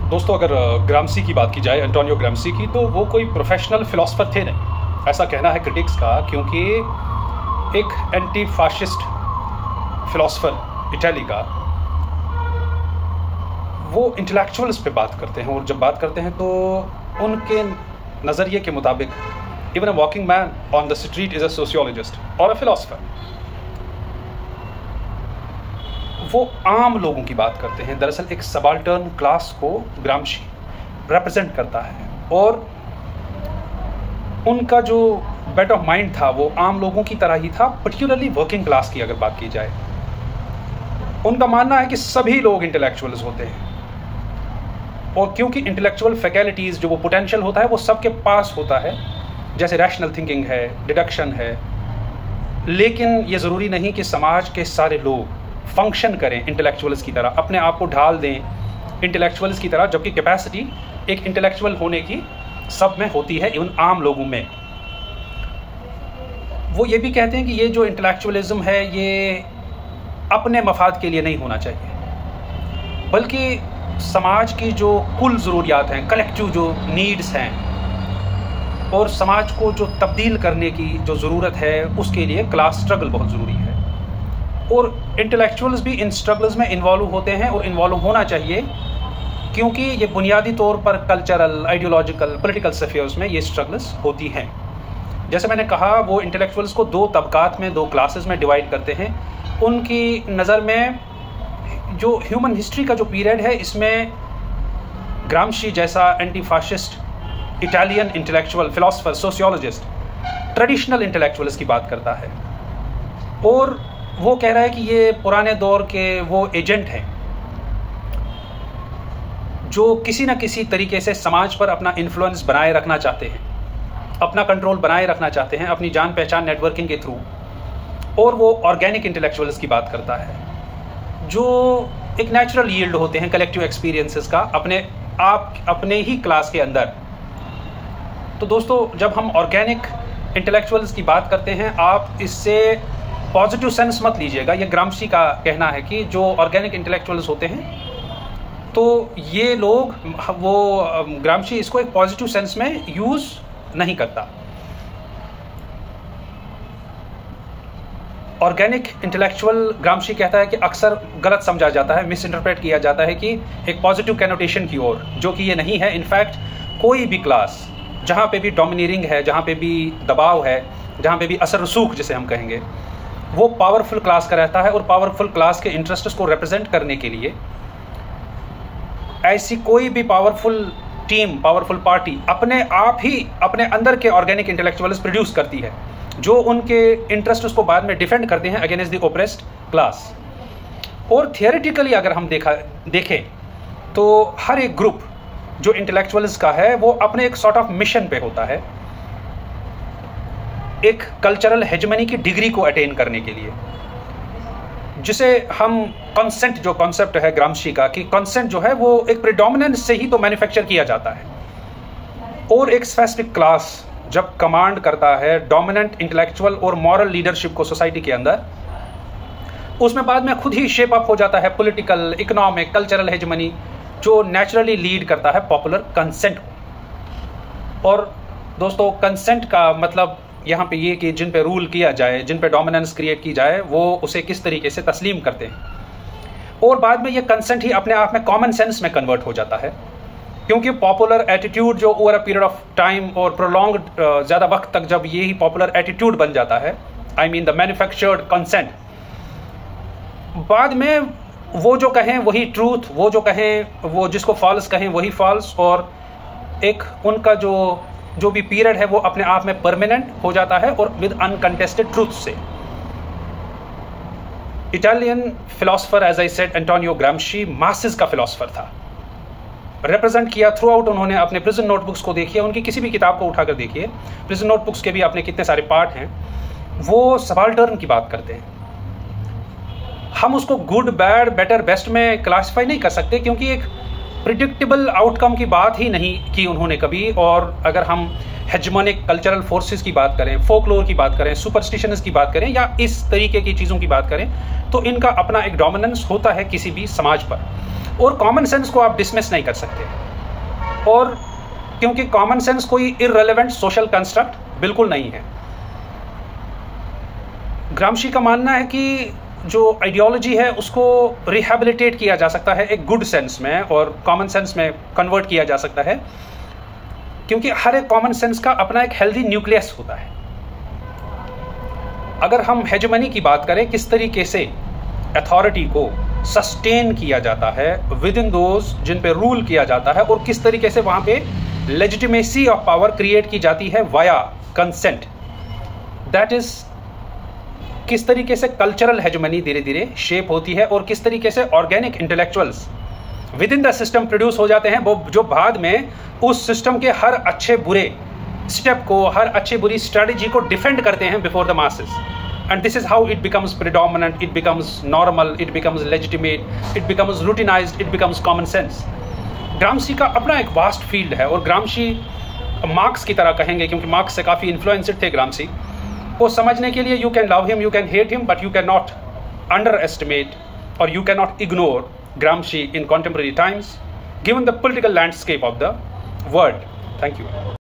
दोस्तों, अगर ग्रामसी की बात की जाए, एंटोनियो ग्रामसी की, तो वो कोई प्रोफेशनल फिलोसफर थे नहीं, ऐसा कहना है क्रिटिक्स का, क्योंकि एक एंटी फाशिस्ट फिलोसफर इटली का, वो इंटेलेक्चुअल्स पे बात करते हैं, और जब बात करते हैं तो उनके नज़रिए के मुताबिक even a walking man on the street is a sociologist और अ फिलोसफर। वो आम लोगों की बात करते हैं। दरअसल एक सबाल्टर्न क्लास को ग्रामशी रिप्रेजेंट करता है, और उनका जो बेट ऑफ माइंड था वो आम लोगों की तरह ही था, पर्टिकुलरली वर्किंग क्लास की अगर बात की जाए। उनका मानना है कि सभी लोग इंटेलेक्चुअल्स होते हैं, और क्योंकि इंटेलेक्चुअल फैकल्टीज़ जो वो पोटेंशियल होता है वो सबके पास होता है, जैसे रैशनल थिंकिंग है, डिडक्शन है, लेकिन ये ज़रूरी नहीं कि समाज के सारे लोग फंक्शन करें इंटेलेक्चुअल्स की तरह, अपने आप को ढाल दें इंटेलेक्चुअल्स की तरह, जबकि कैपेसिटी एक इंटेलेक्चुअल होने की सब में होती है, इवन आम लोगों में। वो ये भी कहते हैं कि ये जो इंटेलेक्चुअलिज्म है ये अपने मफाद के लिए नहीं होना चाहिए, बल्कि समाज की जो कुल ज़रूरियात हैं, कलेक्टिव जो नीड्स हैं, और समाज को जो तब्दील करने की जो ज़रूरत है, उसके लिए क्लास स्ट्रगल बहुत ज़रूरी है। और इंटेलेक्चुअल्स भी इन स्ट्रगल्स में इन्वॉल्व होते हैं, और इन्वॉल्व होना चाहिए, क्योंकि ये बुनियादी तौर पर कल्चरल, आइडियोलॉजिकल, पॉलिटिकल अफेयर्स में ये स्ट्रगल्स होती हैं। जैसे मैंने कहा, वो इंटेलेक्चुअल्स को दो तबकात में, दो क्लासेस में डिवाइड करते हैं। उनकी नज़र में जो ह्यूमन हिस्ट्री का जो पीरियड है, इसमें ग्रामशी जैसा anti fascist Italian intellectual, philosopher, sociologist traditional intellectuals की बात करता है, और वो कह रहा है कि ये पुराने दौर के वो एजेंट हैं जो किसी न किसी तरीके से समाज पर अपना इन्फ्लुएंस बनाए रखना चाहते हैं, अपना कंट्रोल बनाए रखना चाहते हैं अपनी जान पहचान नेटवर्किंग के थ्रू। और वो ऑर्गेनिक इंटेलेक्चुअल्स की बात करता है, जो एक नेचुरल यील्ड होते हैं कलेक्टिव एक्सपीरियंसेस का अपने ही क्लास के अंदर। तो दोस्तों, जब हम ऑर्गेनिक इंटेलेक्चुअल्स की बात करते हैं, आप इससे पॉजिटिव सेंस मत लीजिएगा। ये ग्रामशी का कहना है कि जो ऑर्गेनिक इंटेलेक्चुअल्स होते हैं, तो ये लोग, वो ग्रामशी इसको एक पॉजिटिव सेंस में यूज़ नहीं करता। ऑर्गेनिक इंटेलेक्चुअल, ग्रामशी कहता है कि अक्सर गलत समझा जाता है, मिस इंटरप्रेट किया जाता है कि एक पॉजिटिव कैनोटेशन की ओर, जो कि ये नहीं है। इनफैक्ट कोई भी क्लास जहाँ पे भी डोमिनेटिंग है, जहाँ पे भी दबाव है, जहाँ पे भी असर रसूख जिसे हम कहेंगे, वो पावरफुल क्लास का रहता है, और पावरफुल क्लास के इंटरेस्ट्स को रिप्रेजेंट करने के लिए ऐसी कोई भी पावरफुल टीम, पावरफुल पार्टी अपने आप ही अपने अंदर के ऑर्गेनिक इंटेलेक्चुअल्स प्रोड्यूस करती है, जो उनके इंटरेस्ट को बाद में डिफेंड करते हैं अगेंस्ट द ओप्रेस्ड क्लास। और थियोरेटिकली अगर हम देखें तो हर एक ग्रुप जो इंटेलेक्चुअल्स का है, वो अपने एक सॉर्ट ऑफ मिशन पे होता है, एक कल्चरल हेजेमनी की डिग्री को अटेन करने के लिए, जिसे हम कंसेंट, जो कॉन्सेप्ट है ग्रामशी का, कि कंसेंट जो है वो एक प्रीडोमिनेंस से ही तो मैन्युफैक्चर किया जाता है, और एक स्पेसिफिक क्लास जब कमांड करता है डोमिनेंट इंटेलेक्चुअल और मॉरल लीडरशिप को सोसाइटी के अंदर, उसमें बाद में खुद ही शेप अप हो जाता है पॉलिटिकल, इकोनॉमिक, कल्चरल हेजेमनी, जो नेचुरली लीड करता है पॉपुलर कंसेंट। और दोस्तों, कंसेंट का मतलब यहाँ पे ये कि जिन पे रूल किया जाए, जिन पे डोमिनेंस क्रिएट की जाए, वो उसे किस तरीके से तस्लीम करते हैं। और बाद में ये कंसेंट ही अपने आप में कॉमन सेंस में कन्वर्ट हो जाता है, क्योंकि पॉपुलर एटीट्यूड जो over a period of time और प्रोलॉन्ग्ड ज़्यादा वक्त तक जब ये ही पॉपुलर एटीट्यूड बन जाता है, I mean the manufactured consent, बाद में वो जो कहें वही ट्रूथ, वो जो कहें, वो जिसको फॉल्स कहें वही फॉल्स, और एक उनका जो भी पीरियड है वो अपने आप में परमानेंट हो जाता है, और विद अनकंटेस्टेड ट्रूथ से। Italian philosopher, as I said, Antonio Gramsci masses का फिलोसफर था, रिप्रेजेंट किया थ्रू आउट। उन्होंने अपने प्रिजन नोटबुक्स को देखिए, उनकी किसी भी किताब को उठाकर देखिए, प्रिजन नोटबुक्स के भी अपने कितने सारे पार्ट हैं, वो सबाल्टर्न की बात करते हैं। हम उसको गुड, बैड, बेटर, बेस्ट में क्लासिफाई नहीं कर सकते, क्योंकि एक प्रिडिक्टेबल आउटकम की बात ही नहीं की उन्होंने कभी। और अगर हम हेजमोनिक कल्चरल फोर्सेस की बात करें, फोकलोर की बात करें, सुपरस्टिशंस की बात करें, या इस तरीके की चीज़ों की बात करें, तो इनका अपना एक डोमिनेंस होता है किसी भी समाज पर, और कॉमन सेंस को आप डिसमिस नहीं कर सकते। और क्योंकि कॉमन सेंस कोई इररिलेवेंट सोशल कंस्ट्रक्ट बिल्कुल नहीं है। ग्रामशी का मानना है कि जो आइडियोलॉजी है उसको रिहेबिलिटेट किया जा सकता है एक गुड सेंस में, और कॉमन सेंस में कन्वर्ट किया जा सकता है, क्योंकि हर एक कॉमन सेंस का अपना एक हेल्दी न्यूक्लियस होता है। अगर हम हेजेमनी की बात करें, किस तरीके से अथॉरिटी को सस्टेन किया जाता है विद इन दोज जिन पे रूल किया जाता है, और किस तरीके से वहां पे लेजिटिमेसी ऑफ पावर क्रिएट की जाती है वाया कंसेंट, दैट इज किस तरीके से कल्चरल हेजेमनी धीरे धीरे शेप होती है, और किस तरीके से organic intellectuals with in the system produce हो जाते हैं, वो जो बाद में उस सिस्टम के हर अच्छे बुरे स्टेप को, हर अच्छी बुरी स्ट्रेटेजी को डिफेंड करते हैं before the masses. And this is how it becomes predominant, it becomes normal, it becomes legitimate, it becomes routinized, it becomes common sense. Gramsci का अपना एक वास्ट फील्ड है, और ग्रामशी मार्क्स की तरह कहेंगे, क्योंकि मार्क्स से काफ़ी इन्फ्लुएंस्ड थे ग्रामशी को समझने के लिए। You can love him, you can hate him, but you can not underestimate और you can not ignore Gramsci in contemporary times, given the political landscape of the world. Thank you.